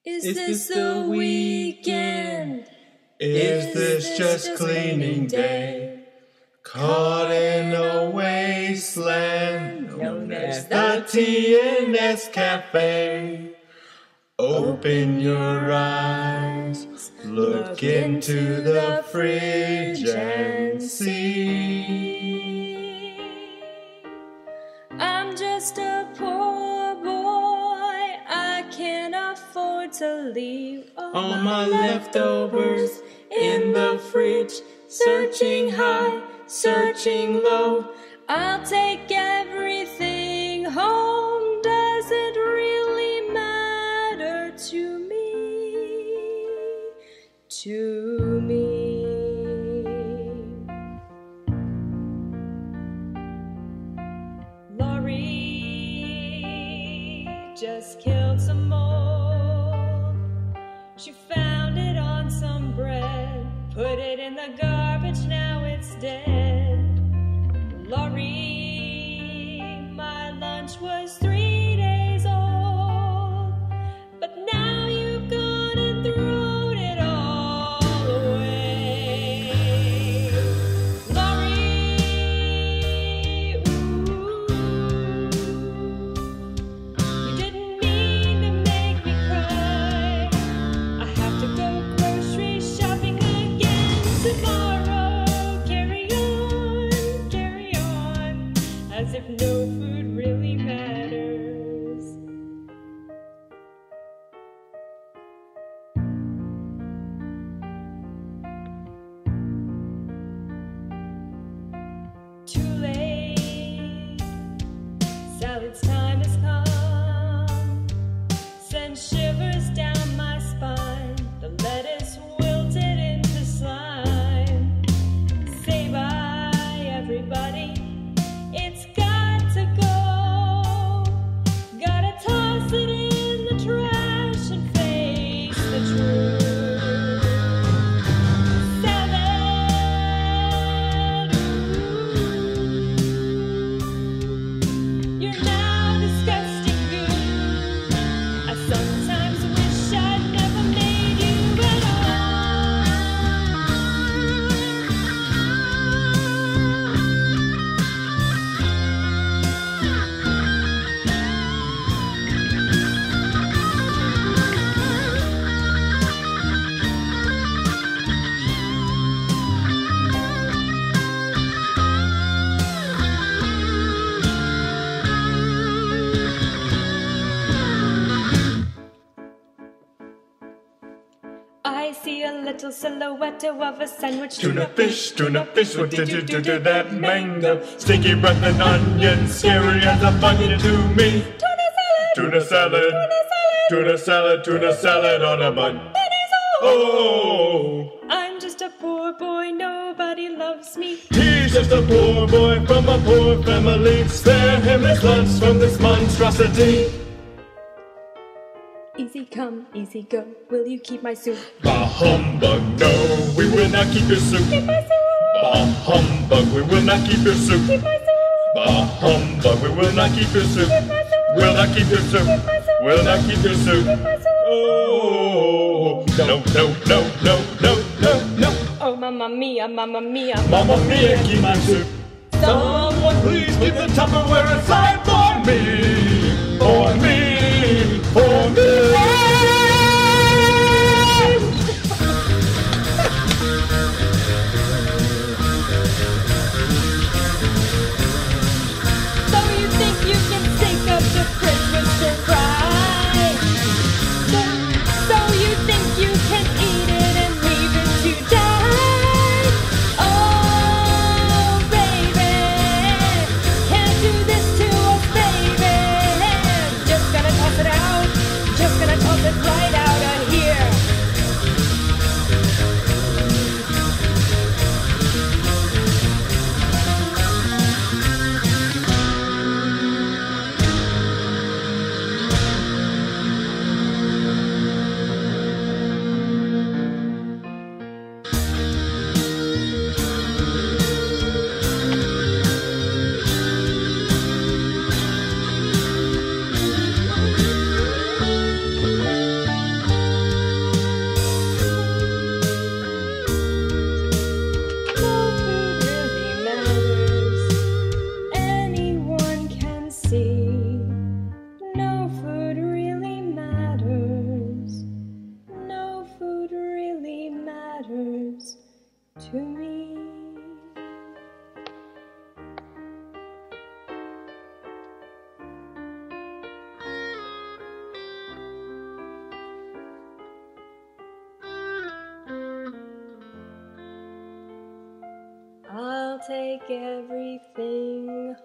Is this the weekend? Is this just cleaning day? Caught in a wasteland known as the T&S Cafe. Open your eyes, look into the fridge and see. I'm just a poor boy, I can't afford to leave All my leftovers in the fridge, searching high, searching low. I'll take everything home. Does it really matter to me? To me. Laurie just killed some mold. She found it on some bread, put it in the garbage, now it's dead. Laurie, my lunch was 3 days old, but now you've gone and thrown it all away. Laurie, ooh, you didn't mean to make me cry. I have to go grocery shopping again tomorrow. Carry on, as if no food really matters. Too late, salad's time has come. Send shivers down my spine. The lettuce wilted into slime. Say bye, everybody. It's got to go. Gotta toss it in the trash and face the truth. Salad, ooh, you're now disgusting good. I sometimes wish I'd never made you at I see a little silhouette of a sandwich. Tuna fish, what did you do to that mango? Stinky breath and onion, scary as a bunion to me. Tuna salad, tuna salad, tuna salad on a bun. That is all. Oh, I'm just a poor boy, nobody loves me. he's just a poor boy from a poor family. Spare him his lunch from this monstrosity. Easy come, easy go, will you keep my soup? Bah humbug, no, we will not keep your soup. Keep my soup! Bah humbug, we will not keep your soup. Keep my soup! Bah humbug, we will not keep your soup. Keep my soup! Will not keep your soup. Keep my soup! Will not keep your soup. Keep my soup! Oh, no, no, no, no, no, no, no. Oh, mamma mia, mamma mia. Mamma mia, keep my soup. Someone please keep the Tupperware aside for me. For me. For me. So you think you can take up the Christmas surprise? So you think you can eat it and leave it to die? Oh, baby, can't do this to us take everything